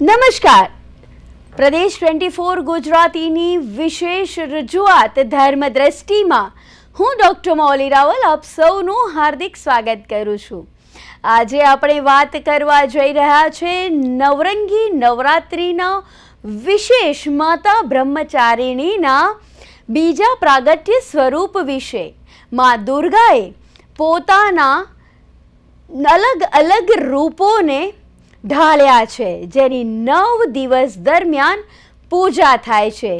નમસ્કાર. પ્રદેશ 24 ગુજરાતીની વિશેષ રજૂઆત ધર્મદ્રષ્ટિમાં હું ડૉક્ટર મૌલી રાવલ આપ સૌનું હાર્દિક સ્વાગત કરું છું. આજે આપણે વાત કરવા જઈ રહ્યા છે નવરંગી નવરાત્રિના વિશેષ માતા બ્રહ્મચારિણીના બીજા પ્રાગટ્ય સ્વરૂપ વિશે. માં દુર્ગાએ પોતાના અલગ અલગ રૂપોને ઢાળ્યા છે, જેની 9 દિવસ દરમિયાન પૂજા થાય છે.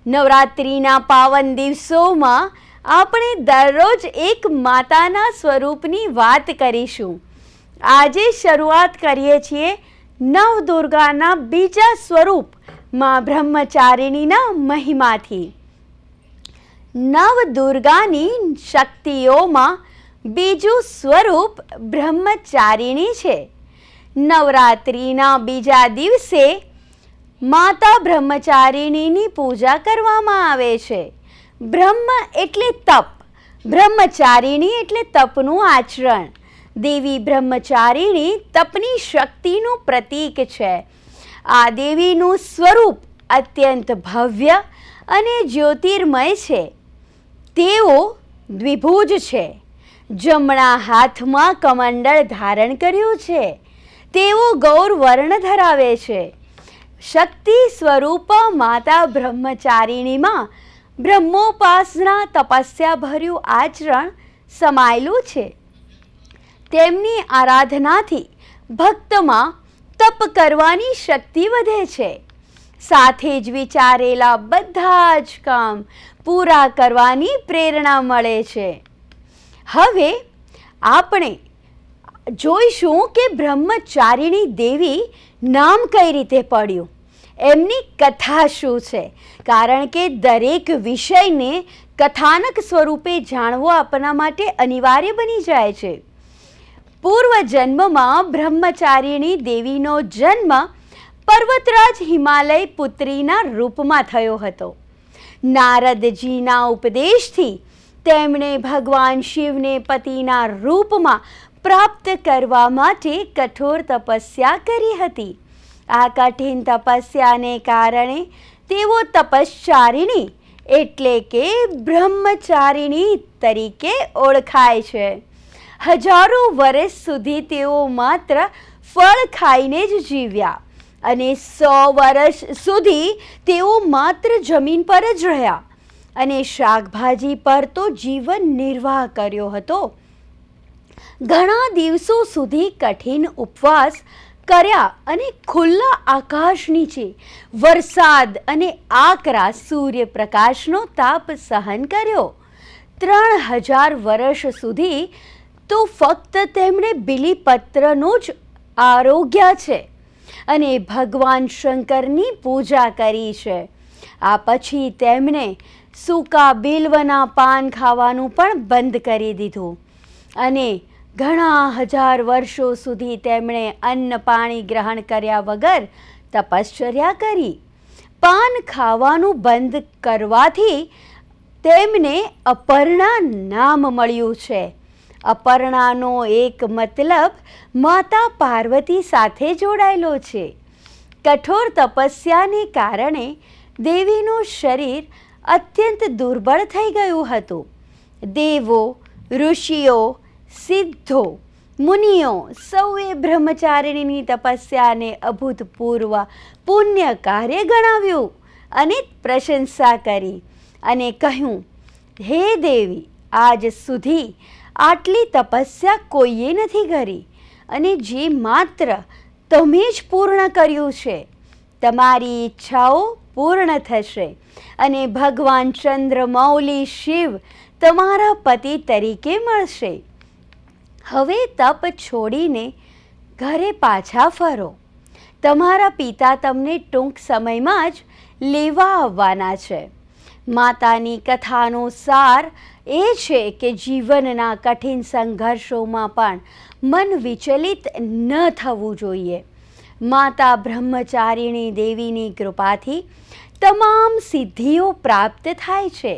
નવરાત્રિના પાવન દિવસોમાં આપણે દરરોજ એક માતાના સ્વરૂપની વાત કરીશું. આજે શરૂઆત કરીએ છીએ નવદુર્ગાના બીજા સ્વરૂપ માં બ્રહ્મચારિણીના મહિમાથી. નવદુર્ગાની શક્તિઓમાં બીજું સ્વરૂપ બ્રહ્મચારિણી છે. નવરાત્રિના બીજા દિવસે માતા બ્રહ્મચારિણીની પૂજા કરવામાં આવે છે. બ્રહ્મ એટલે તપ, બ્રહ્મચારિણી એટલે તપનું આચરણ. દેવી બ્રહ્મચારિણી તપની શક્તિનું પ્રતીક છે. આ દેવીનું સ્વરૂપ અત્યંત ભવ્ય અને જ્યોતિર્મય છે. તેઓ દ્વિભુજ છે. જમણા હાથમાં કમંડળ ધારણ કર્યું છે. તેઓ ગૌર વર્ણ ધરાવે છે. શક્તિ સ્વરૂપ માતા બ્રહ્મચારિણીમાં બ્રહ્મોપાસના તપસ્યા ભર્યું આચરણ સમાયેલું છે. તેમની આરાધનાથી ભક્તમાં તપ કરવાની શક્તિ વધે છે. સાથે જ વિચારેલા બધા જ કામ પૂરા કરવાની પ્રેરણા મળે છે. હવે આપણે જોઈશું કે બ્રહ્મચારિણી દેવી નામ કઈ રીતે પડ્યું, એમની કથા શું છે. કારણ કે દરેક વિષયને કથાનક સ્વરૂપે જાણવો આપણા માટે અનિવાર્ય બની જાય છે. પૂર્વજન્મમાં બ્રહ્મચારિણી દેવીનો જન્મ પર્વતરાજ હિમાલય પુત્રીના રૂપમાં થયો હતો. નારદજીના ઉપદેશથી તેમણે ભગવાન શિવને પતિના રૂપમાં પ્રાપ્ત કરવા માટે કઠોર તપસ્યા કરી હતી. આ કઠિન તપસ્યાને કારણે તેઓ તપશ્ચારિણી એટલે કે બ્રહ્મચારિણી તરીકે ઓળખાય છે. હજારો વર્ષ સુધી તેઓ માત્ર ફળ ખાઈને જ જીવ્યા અને 100 વર્ષ સુધી તેઓ માત્ર જમીન પર જ રહ્યા અને શાકભાજી પર તો જીવન નિર્વાહ કર્યો હતો. ઘણા દિવસો સુધી કઠિન ઉપવાસ કર્યા અને ખુલ્લા આકાશ નીચે વરસાદ અને આકરા સૂર્યપ્રકાશનો તાપ સહન કર્યો. 3000 વર્ષ સુધી તો ફક્ત તેમણે બીલીપત્રનું જ આરોગ્ય છે અને ભગવાન શંકરની પૂજા કરી છે. આ પછી તેમણે સૂકા બિલ્વના પાન ખાવાનું પણ બંધ કરી દીધું અને ઘણા હજાર વર્ષો સુધી તેમણે અન્ન પાણી ગ્રહણ કર્યા વગર તપશ્ચર્યા કરી. પાન ખાવાનું બંધ કરવાથી તેમને અપર્ણા નામ મળ્યું છે. અપર્ણાનો એક મતલબ માતા પાર્વતી સાથે જોડાયેલો છે. કઠોર તપસ્યાને કારણે દેવીનું શરીર અત્યંત દુર્બળ થઈ ગયું હતું. દેવો, ઋષિઓ, સિદ્ધો, મુનિઓ સૌએ બ્રહ્મચારિણીની તપસ્યાને અભૂતપૂર્વ પુણ્ય કાર્ય ગણાવ્યું અને પ્રશંસા કરી અને કહ્યું, હે દેવી, આજ સુધી આટલી તપસ્યા કોઈએ નથી કરી અને જે માત્ર તમે જ પૂર્ણ કર્યું છે. તમારી ઈચ્છાઓ પૂર્ણ થશે અને ભગવાન ચંદ્રમૌલી શિવ તમારા પતિ તરીકે મળશે. હવે તપ છોડીને ઘરે પાછા ફરો. તમારા પિતા તમને ટૂંક સમયમાં જ લેવા આવવાના છે. માતાની કથાનો સાર એ છે કે જીવનના કઠિન સંઘર્ષોમાં પણ મન વિચલિત ન થવું જોઈએ. માતા બ્રહ્મચારિણી દેવીની કૃપાથી તમામ સિદ્ધિઓ પ્રાપ્ત થાય છે.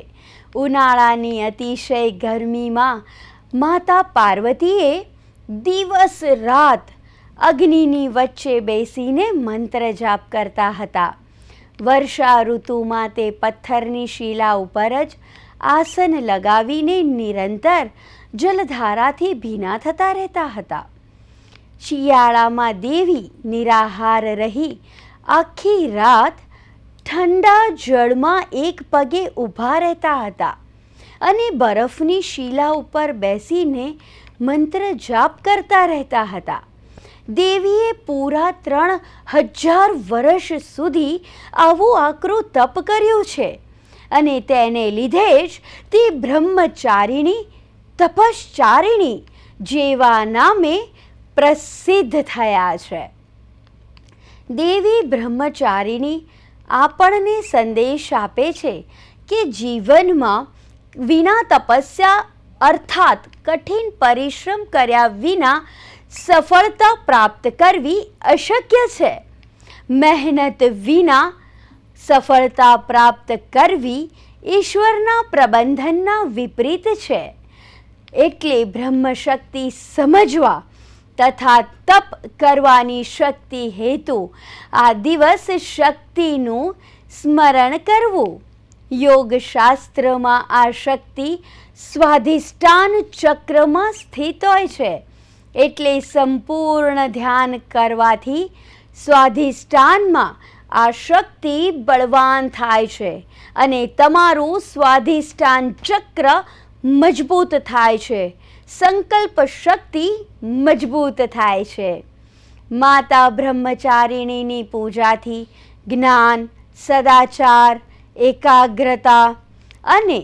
ઉનાળાની અતિશય ગરમીમાં માતા પાર્વતીએ દિવસ રાત અગ્નિની વચ્ચે બેસીને મંત્ર જાપ કરતા હતા. વર્ષા ઋતુમાં તે પથ્થરની શિલા ઉપર જ આસન લગાવીને નિરંતર જલધારાથી ભીના થતા રહેતા હતા. શિયાળામાં દેવી નિરાહાર રહી આખી રાત ઠંડા જળમાં એક પગે ઊભા રહેતા હતા અને બરફની શિલા ઉપર બેસીને મંત્ર જાપ કરતા રહેતા હતા. દેવીએ પૂરા 3000 વર્ષ સુધી આવું આકરું તપ કર્યું છે અને તેને લીધે જ તે બ્રહ્મચારિણી તપશ્ચારિણી જેવા નામે પ્રસિદ્ધ થયા છે. દેવી બ્રહ્મચારિણી આપણને સંદેશ આપે છે કે જીવનમાં વિના તપસ્યા અર્થાત કઠિન પરિશ્રમ કર્યા વિના સફળતા પ્રાપ્ત કરવી અશક્ય છે. મહેનત વિના સફળતા પ્રાપ્ત કરવી ઈશ્વરના પ્રબંધનના વિપરીત છે. એટલે બ્રહ્મશક્તિ સમજવા તથા તપ કરવાની શક્તિ હેતુ આ દિવસ શક્તિનું સ્મરણ કરવું. યોગશાસ્ત્રમાં આ શક્તિ સ્વાધિષ્ઠાન ચક્રમાં સ્થિત હોય છે. એટલે સંપૂર્ણ ધ્યાન કરવાથી સ્વાધિષ્ઠાનમાં આ શક્તિ બળવાન થાય છે અને તમારું સ્વાધિષ્ઠાન ચક્ર મજબૂત થાય છે. સંકલ્પ શક્તિ મજબૂત થાય છે. માતા બ્રહ્મચારિણીની પૂજાથી જ્ઞાન, સદાચાર, એકાગ્રતા અને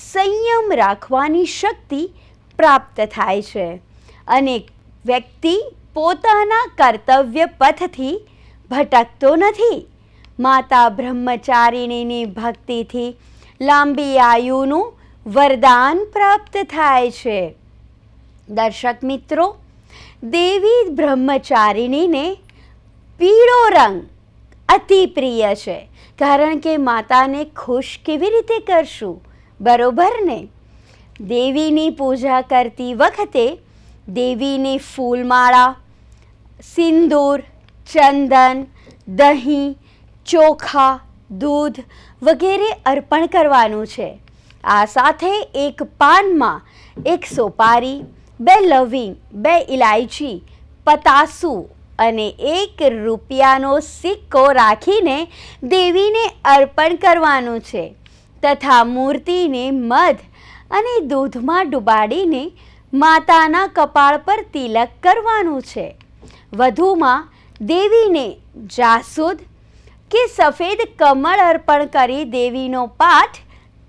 સંયમ રાખવાની શક્તિ પ્રાપ્ત થાય છે અને વ્યક્તિ પોતાના કર્તવ્ય પથથી ભટકતો નથી. માતા બ્રહ્મચારિણીની ભક્તિથી લાંબી આયુનું વરદાન પ્રાપ્ત થાય છે. દર્શક મિત્રો, દેવી બ્રહ્મચારિણીને પીળો રંગ અતિ પ્રિય છે, કારણ કે માતાને ખુશ કેવી રીતે કરશું, બરોબર ને? દેવીની પૂજા કરતી વખતે દેવીની ફૂલમાળા, સિંદૂર, ચંદન, દહીં, ચોખા, દૂધ વગેરે અર્પણ કરવાનું છે. આ સાથે એક પાનમાં 1 સોપારી, 2 લવિંગ, 2 ઇલાયચી, પતાસુ અને 1 રૂપિયાનો સિક્કો રાખીને દેવીને અર્પણ કરવાનું છે તથા મૂર્તિને મધ અને દૂધમાં ડુબાડીને માતાના કપાળ પર તિલક કરવાનું છે. વધુમાં દેવીને જાસૂદ કે સફેદ કમળ અર્પણ કરી દેવીનો પાઠ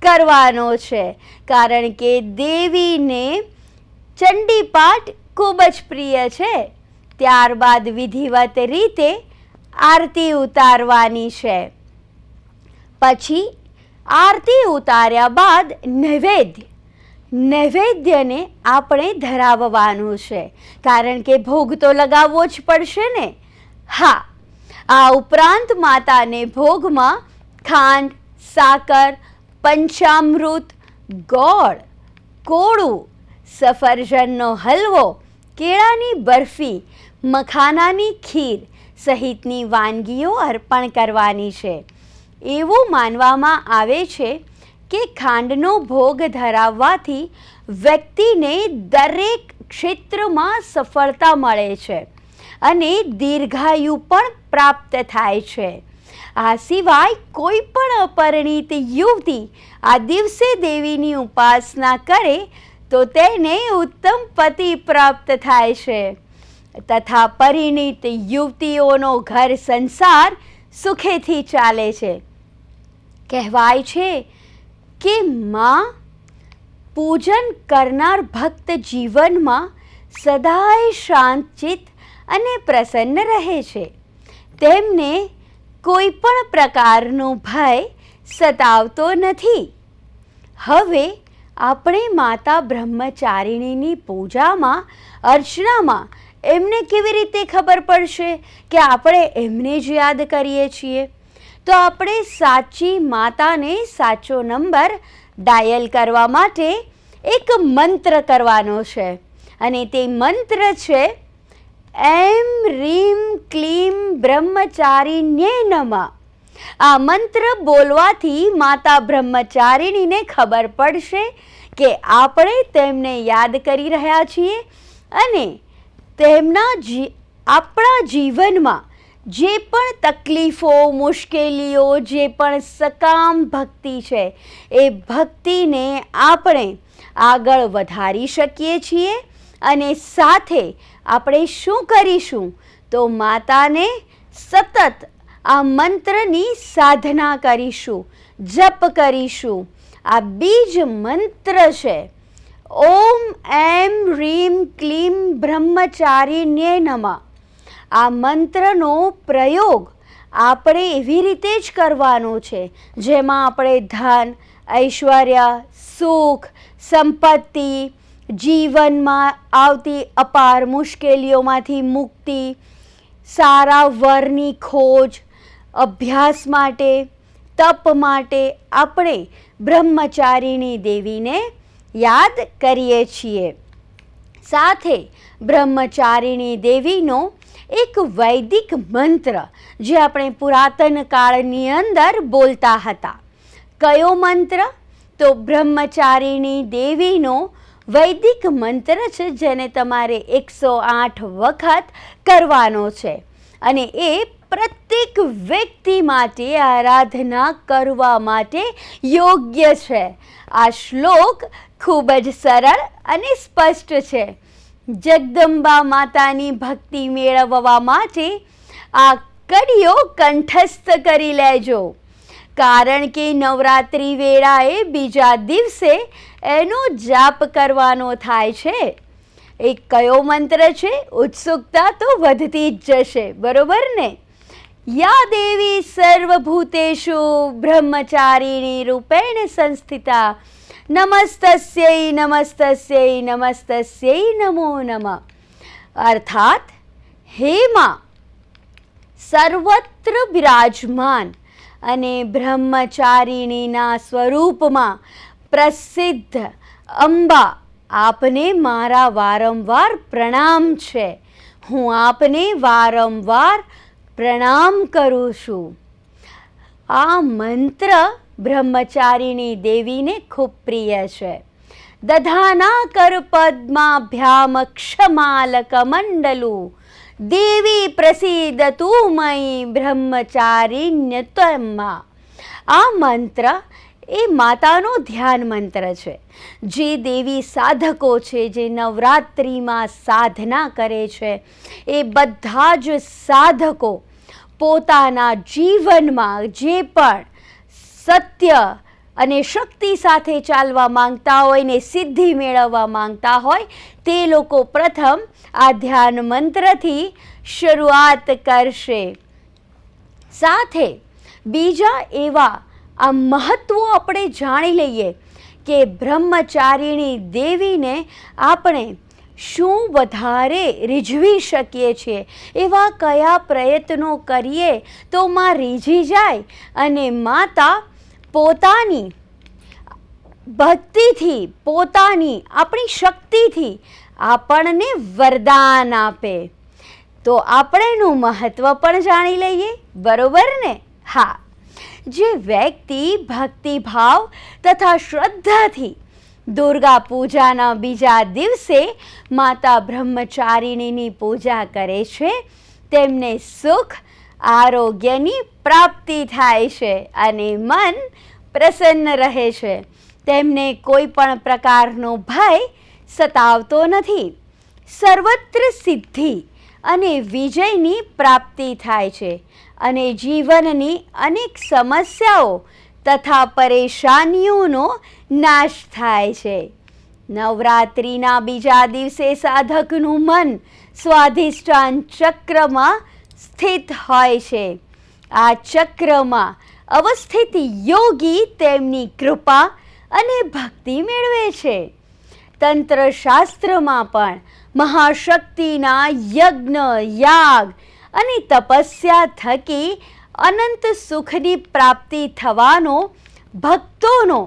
કરવાનો છે, કારણ કે દેવીને ચંડી પાઠ ખૂબ જ પ્રિય છે. ત્યારબાદ વિધિવત રીતે આરતી ઉતારવાની છે. પછી આરતી ઉતાર્યા બાદ નૈવેદ્યને આપણે ધરાવવાનું છે, કારણ કે ભોગ તો લગાવવો જ પડશે ને. હા, આ ઉપરાંત માતાને ભોગમાં ખાંડ, સાકર, પંચામૃત, ગોળ, કોળું, સફરજનનો હલવો, કેળાની બરફી, મખાનાની ખીર સહિતની વાનગીઓ અર્પણ કરવાની છે. એવું માનવામાં આવે છે કે ખાંડનો ભોગ ધરાવવાથી વ્યક્તિને દરેક ક્ષેત્રમાં સફળતા મળે છે અને દીર્ઘાયુ પણ પ્રાપ્ત થાય છે. આ સિવાય કોઈ પણ અપરિણીત યુવતી આ દિવસે દેવીની ઉપાસના કરે તો તેને ઉત્તમ પતિ પ્રાપ્ત થાય છે તથા પરિણીત યુવતીઓનો ઘર સંસાર સુખેથી ચાલે છે. કહેવાય છે કે માં પૂજન કરનાર ભક્ત જીવનમાં સદાય શાંતચિત્ત અને પ્રસન્ન રહે છે. તેમને કોઈ પણ પ્રકારનો ભય સતાવતો નથી. હવે આપણે માતા બ્રહ્મચારિણીની પૂજામાં, અર્ચનામાં એમને કેવી રીતે ખબર પડશે કે આપણે એમને જ યાદ કરીએ છીએ? તો આપણે સાચી માતાને સાચો નંબર ડાયલ કરવા માટે એક મંત્ર કરવાનો છે અને તે મંત્ર છે એમ રીમ ક્લીમ બ્રહ્મચારિણ્યે નમઃ. આ મંત્ર બોલવાથી માતા બ્રહ્મચારિણીને ખબર પડશે કે આપણે તેમને યાદ કરી રહ્યા છીએ અને આપણા જીવનમાં જે પણ તકલીફો, મુશ્કેલીઓ, જે પણ સકામ ભક્તિ છે એ ભક્તિને આપણે આગળ વધારી શકીએ છીએ. અને સાથે આપણે શું કરીશું તો માતાને સતત આ મંત્રની સાધના કરીશું, જપ કરીશું. આ બીજ મંત્ર છે ઓમ એમ રીમ ક્લીમ બ્રહ્મચારિણ્યે નમઃ. આ મંત્રનો પ્રયોગ આપણે એવી રીતે જ કરવાનો છે જેમાં આપણે ધન, ઐશ્વર્ય, સુખ, સંપત્તિ, જીવનમાં આવતી અપાર મુશ્કેલીઓમાંથી મુક્તિ, સારા વરની ખોજ, અભ્યાસ માટે, તપ માટે આપણે બ્રહ્મચારિણી દેવીને યાદ કરીએ છીએ. સાથે બ્રહ્મચારિણી દેવીનો એક વૈદિક મંત્ર જે આપણે પુરાતન કાળની અંદર બોલતા હતા. કયો મંત્ર? તો બ્રહ્મચારિણી દેવીનો વૈદિક મંત્ર છે જેને તમારે 108 વખત કરવાનો છે અને એ પ્રત્યેક વ્યક્તિ માટે આરાધના કરવા માટે યોગ્ય છે. આ શ્લોક ખૂબ જ સરળ અને સ્પષ્ટ છે. જગદંબા માતાની ભક્તિ મેળવવા માટે આ કડીઓ કંઠસ્થ કરી લેજો, કારણ કે નવરાત્રિ વેળાએ બીજા દિવસે એનો જાપ કરવાનો થાય છે. એ કયો મંત્ર છે? ઉત્સુકતા તો વધતી જ જશે, બરોબર ને? યા દેવી સર્વભૂતેષુ બ્રહ્મચારિણી રૂપેણ સંસ્થિતા નમસ્તસ્યૈ નમસ્તસ્યૈ નમસ્તસ્યૈ નમો નમઃ. અર્થાત હે માં, સર્વત્ર બિરાજમાન અને બ્રહ્મચારિણીના સ્વરૂપમાં પ્રસિદ્ધ અંબા, આપને મારા વારંવાર પ્રણામ છે. હું આપને વારંવાર પ્રણામ કરું છું. આ મંત્ર બ્રહ્મચારિણી દેવીને ખૂબ પ્રિય છે. દધાના કર પદ્માભ્યામ ક્ષમાલક મંડલુ દેવી પ્રસિદ્ધતુ મયી બ્રહ્મચારિણ્ય ત્વમ્મા. આ મંત્ર એ માતાનો ધ્યાન મંત્ર છે. જે દેવી સાધકો છે, જે નવરાત્રિમાં સાધના કરે છે, એ બધા જ સાધકો પોતાના જીવનમાં જે પણ સત્ય અને શક્તિ સાથે ચાલવા માંગતા હોય ને સિદ્ધિ મેળવવા માંગતા હોય તે લોકો પ્રથમ આ ધ્યાન મંત્રથી શરૂઆત કરશે. સાથે બીજા એવા આ મહત્વો આપણે જાણી લઈએ કે બ્રહ્મચારિણી દેવીને આપણે શું વધારે રીઝવી શકીએ છીએ, એવા કયા પ્રયત્નો કરીએ તો માં રીઝી જાય અને માતા પોતાની ભક્તિથી, પોતાની આપણી શક્તિથી આપણને વરદાન આપે. તો આપણે એનું મહત્વ પણ જાણી લઈએ, બરોબર ને? હા, જે વ્યક્તિ ભક્તિભાવ તથા શ્રદ્ધાથી દુર્ગા પૂજાના બીજા દિવસે માતા બ્રહ્મચારિણીની પૂજા કરે છે તેમને સુખ, આરોગ્યની પ્રાપ્તિ થાય છે અને મન પ્રસન્ન રહે છે. તેમને કોઈ પણ પ્રકારનો ભય સતાવતો નથી. સર્વત્ર સિદ્ધિ અને વિજયની પ્રાપ્તિ થાય છે અને જીવનની અનેક સમસ્યાઓ તથા પરેશાનીઓનો નાશ થાય છે. નવરાત્રિના બીજા દિવસે સાધકનું મન સ્વાધિષ્ઠાન ચક્રમાં સ્થિત હોય છે. આ ચક્રમાં અવસ્થિત યોગી તેમની કૃપા અને ભક્તિ મેળવે છે. તંત્રશાસ્ત્રમાં પણ મહાશક્તિના યજ્ઞ, યાગ અને તપસ્યા થકી અનંત સુખની પ્રાપ્તિ થવાનો ભક્તોનો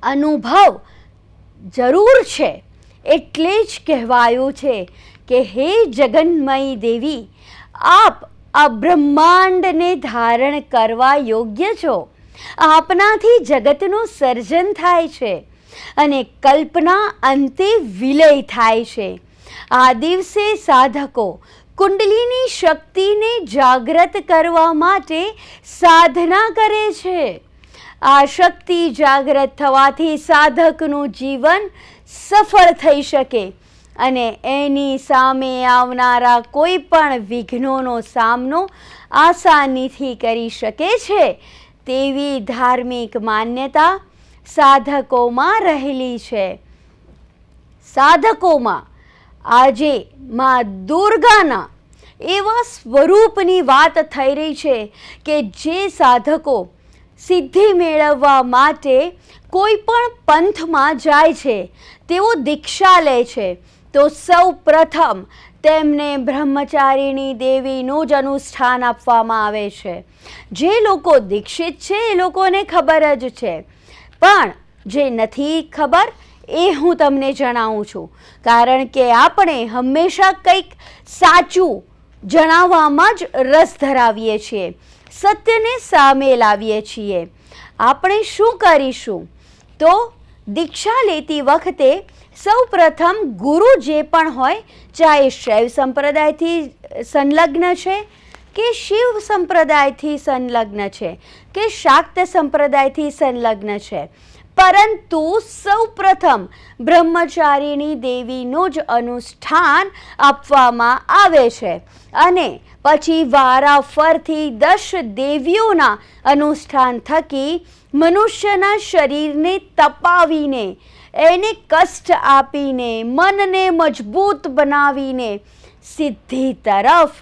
અનુભવ જરૂર છે. એટલે જ કહેવાયું છે કે હે જગન્મયી દેવી, આપ આ બ્રહ્માંડને ધારણ કરવા યોગ્ય છો. આપનાથી જગતનું સર્જન થાય છે અને કલ્પના અંતે વિલય થાય છે. આ દિવસે સાધકો કુંડલીની શક્તિને જાગૃત કરવા માટે સાધના કરે છે. આ શક્તિ જાગૃત થવાથી સાધકનું જીવન સફળ થઈ શકે અને એની સામે આવનારા કોઈ પણ વિઘ્નોનો સામનો આસાનીથી કરી શકે છે તેવી ધાર્મિક માન્યતા સાધકોમાં રહેલી છે. સાધકોમાં આજે માં દુર્ગાના એવા સ્વરૂપની વાત થઈ રહી છે કે જે સાધકો સિદ્ધિ મેળવવા માટે કોઈ પણ પંથમાં જાય છે, તેઓ દીક્ષા લે છે, તો સૌ પ્રથમ તેમને બ્રહ્મચારિણી દેવીનું જ અનુષ્ઠાન આપવામાં આવે છે. જે લોકો દીક્ષિત છે એ લોકોને ખબર જ છે, પણ જે નથી ખબર એ હું તમને જણાવું છું, કારણ કે આપણે હંમેશા કંઈક સાચું જણાવવામાં જ રસ ધરાવીએ છીએ, સત્યને સામે લાવીએ છીએ. આપણે શું કરીશું તો દીક્ષા લેતી વખતે સૌ પ્રથમ ગુરુ જે પણ હોય, ચાહે શૈવ સંપ્રદાયથી સંલગ્ન છે કે શિવ સંપ્રદાયથી સંલગ્ન છે કે શાક્ત સંપ્રદાયથી સંલગ્ન છે, પરંતુ સૌ પ્રથમ બ્રહ્મચારિણી દેવીનું જ અનુષ્ઠાન આપવામાં આવે છે અને પછી વારાફરથી 10 દેવીઓના અનુષ્ઠાન થકી મનુષ્યના શરીરને તપાવીને, એને કષ્ટ આપીને, મનને મજબૂત બનાવીને સિદ્ધિ તરફ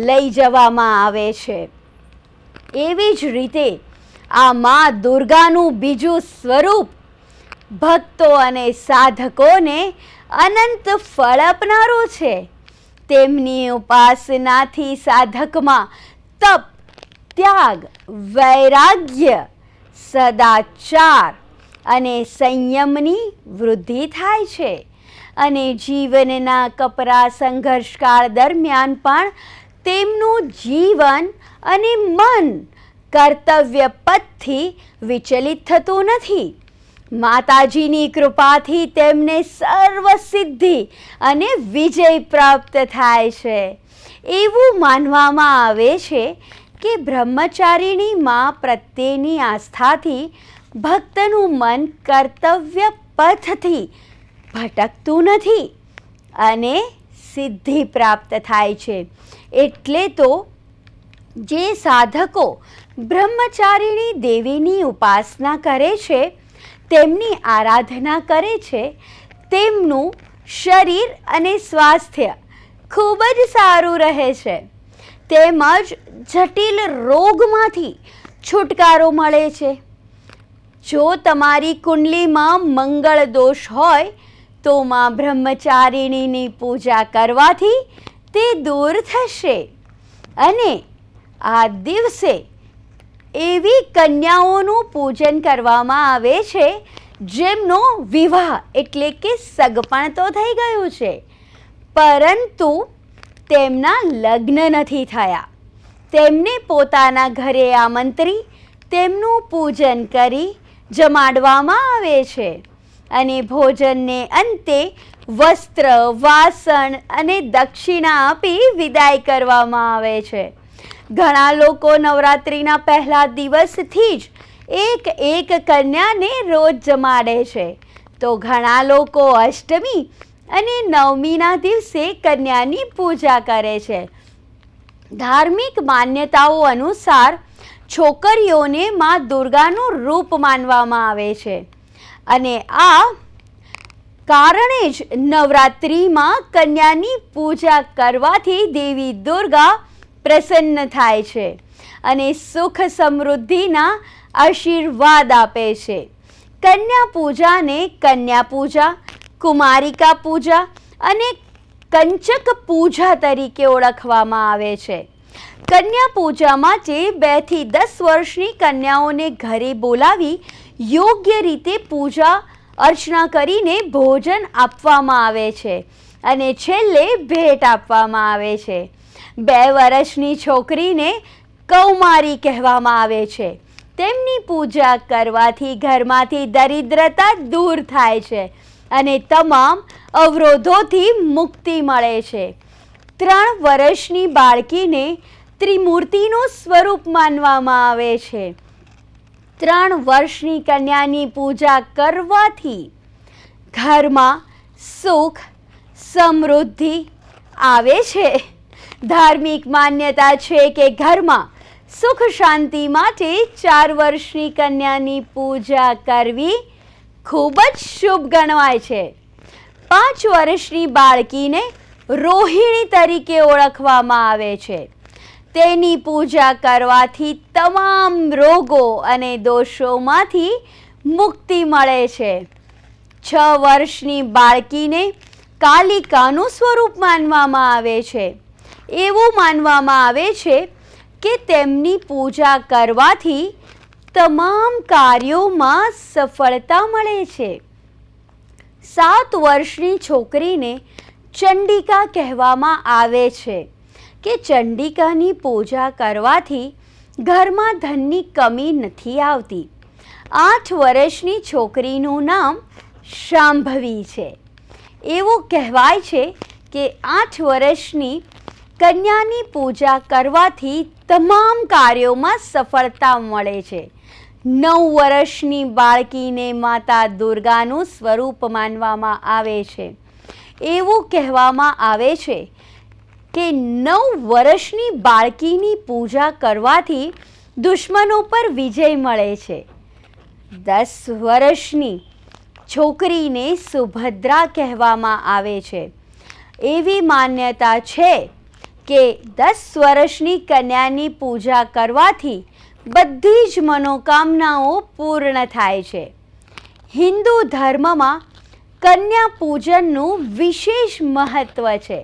લઈ જવામાં આવે છે. એવી જ રીતે આ માં દુર્ગાનું બીજું સ્વરૂપ ભક્તો અને સાધકોને અનંત ફળ આપનારું છે. તેમની ઉપાસનાથી સાધકમાં તપ, ત્યાગ, વૈરાગ્ય, સદાચાર અને સંયમની વૃદ્ધિ થાય છે અને જીવનના કપરા સંઘર્ષકાળ દરમિયાન પણ તેમનું જીવન અને મન કર્તવ્ય પથથી વિચલિત થતું નથી. માતાજીની કૃપાથી તેમને સર્વ સિદ્ધિ અને વિજય પ્રાપ્ત થાય છે. એવું માનવામાં આવે છે કે બ્રહ્મચારિણી માં પ્રત્યેની આસ્થાથી ભક્તનું મન કર્તવ્ય પથથી ભટકતું નથી અને સિદ્ધિ પ્રાપ્ત થાય છે. એટલે તો જે સાધકો બ્રહ્મચારિણી દેવીની ઉપાસના કરે છે, તેમની આરાધના કરે છે, તેમનું શરીર અને સ્વાસ્થ્ય ખૂબ જ સારું રહે છે, તેમજ જટિલ રોગમાંથી છુટકારો મળે છે. જો તમારી કુંડલીમાં મંગળ દોષ હોય તો માં બ્રહ્મચારિણીની પૂજા કરવાથી તે દૂર થશે અને આ દિવસે એવી કન્યાઓનું પૂજન કરવામાં આવે છે જેમનો વિવાહ એટલે કે સગપણ તો થઈ ગયું છે, પરંતુ તેમના લગ્ન નથી થયા. તેમને પોતાના ઘરે આમંત્રી તેમનું પૂજન કરી જમાડવામાં આવે છે અને ભોજનને અંતે વસ્ત્ર, વાસણ અને દક્ષિણા આપી વિદાય કરવામાં આવે છે. ઘણા લોકો નવરાત્રિના પહેલા દિવસથી જ એક કન્યાને રોજ જમાડે છે, તો ઘણા લોકો અષ્ટમી અને નવમીના દિવસે કન્યાની પૂજા કરે છે. ધાર્મિક માન્યતાઓ અનુસાર છોકરીઓને માં દુર્ગાનું રૂપ માનવામાં આવે છે અને આ કારણે જ નવરાત્રિમાં કન્યાની પૂજા કરવાથી દેવી દુર્ગા પ્રસન્ન થાય છે અને સુખ સમૃદ્ધિના આશીર્વાદ આપે છે. કન્યા પૂજાને કન્યા પૂજા, કુમારિકા પૂજા અને કંચક પૂજા તરીકે ઓળખવામાં આવે છે. કન્યા પૂજા માટે 2 થી 10 વર્ષની કન્યાઓને ઘરે બોલાવી યોગ્ય રીતે પૂજા અર્ચના કરીને ભોજન આપવામાં આવે છે અને છેલ્લે ભેટ આપવામાં આવે છે. 2 વર્ષની છોકરીને કૌમારી કહેવામાં આવે છે. તેમની પૂજા કરવાથી ઘરમાંથી દરિદ્રતા દૂર થાય છે અને તમામ અવરોધોથી મુક્તિ મળે છે. 3 વર્ષની બાળકીને ત્રિમૂર્તિનું સ્વરૂપ માનવામાં આવે છે. 3 વર્ષની કન્યાની પૂજા કરવાથી ઘરમાં સુખ સમૃદ્ધિ આવે છે. ધાર્મિક માન્યતા છે કે ઘરમાં સુખ શાંતિ માટે 4 વર્ષની કન્યાની પૂજા કરવી ખૂબ જ શુભ ગણવાય છે. 5 વર્ષની બાળકીને રોહિણી તરીકે ઓળખવામાં આવે છે. તેની પૂજા કરવાથી તમામ રોગો અને દોષોમાંથી મુક્તિ મળે છે. 6 વર્ષની બાળકીને કાલિકાનું સ્વરૂપ માનવામાં આવે છે. એવું માનવામાં આવે છે કે તેમની પૂજા કરવાથી તમામ કાર્યોમાં સફળતા મળે છે. 7 વર્ષની છોકરીને ચંડિકા કહેવામાં આવે છે કે ચંડિકાની પૂજા કરવાથી ઘરમાં ધનની કમી નથી આવતી. 8 વર્ષની છોકરીનું નામ શાંભવી છે. એવું કહેવાય છે કે 8 વર્ષની કન્યાની પૂજા કરવાથી તમામ કાર્યોમાં સફળતા મળે છે. 9 વર્ષની બાળકીને માતા દુર્ગાનું સ્વરૂપ માનવામાં આવે છે. એવું કહેવામાં આવે છે કે 9 વર્ષની બાળકીની પૂજા કરવાથી દુશ્મનો પર વિજય મળે છે. 10 વર્ષની છોકરીને સુભદ્રા કહેવામાં આવે છે. એવી માન્યતા છે કે 10 વર્ષની કન્યાની પૂજા કરવાથી બધી જ મનોકામનાઓ પૂર્ણ થાય છે. હિન્દુ ધર્મમાં કન્યા પૂજનનું વિશેષ મહત્વ છે.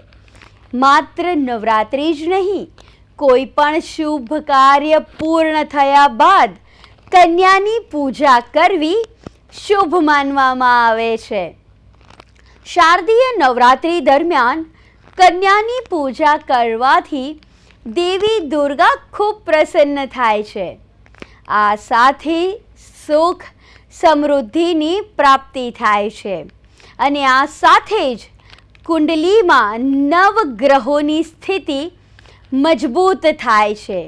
માત્ર નવરાત્રિ જ નહીં, કોઈ પણ શુભ કાર્ય પૂર્ણ થયા બાદ કન્યાની પૂજા કરવી શુભ માનવામાં આવે છે. શારદીય નવરાત્રિ દરમિયાન કન્યાની પૂજા કરવાથી દેવી દુર્ગા ખૂબ પ્રસન્ન થાય છે. આ સાથે સુખ સમૃદ્ધિની પ્રાપ્તિ થાય છે અને આ સાથે જ કુંડલીમાં નવગ્રહોની સ્થિતિ મજબૂત થાય છે.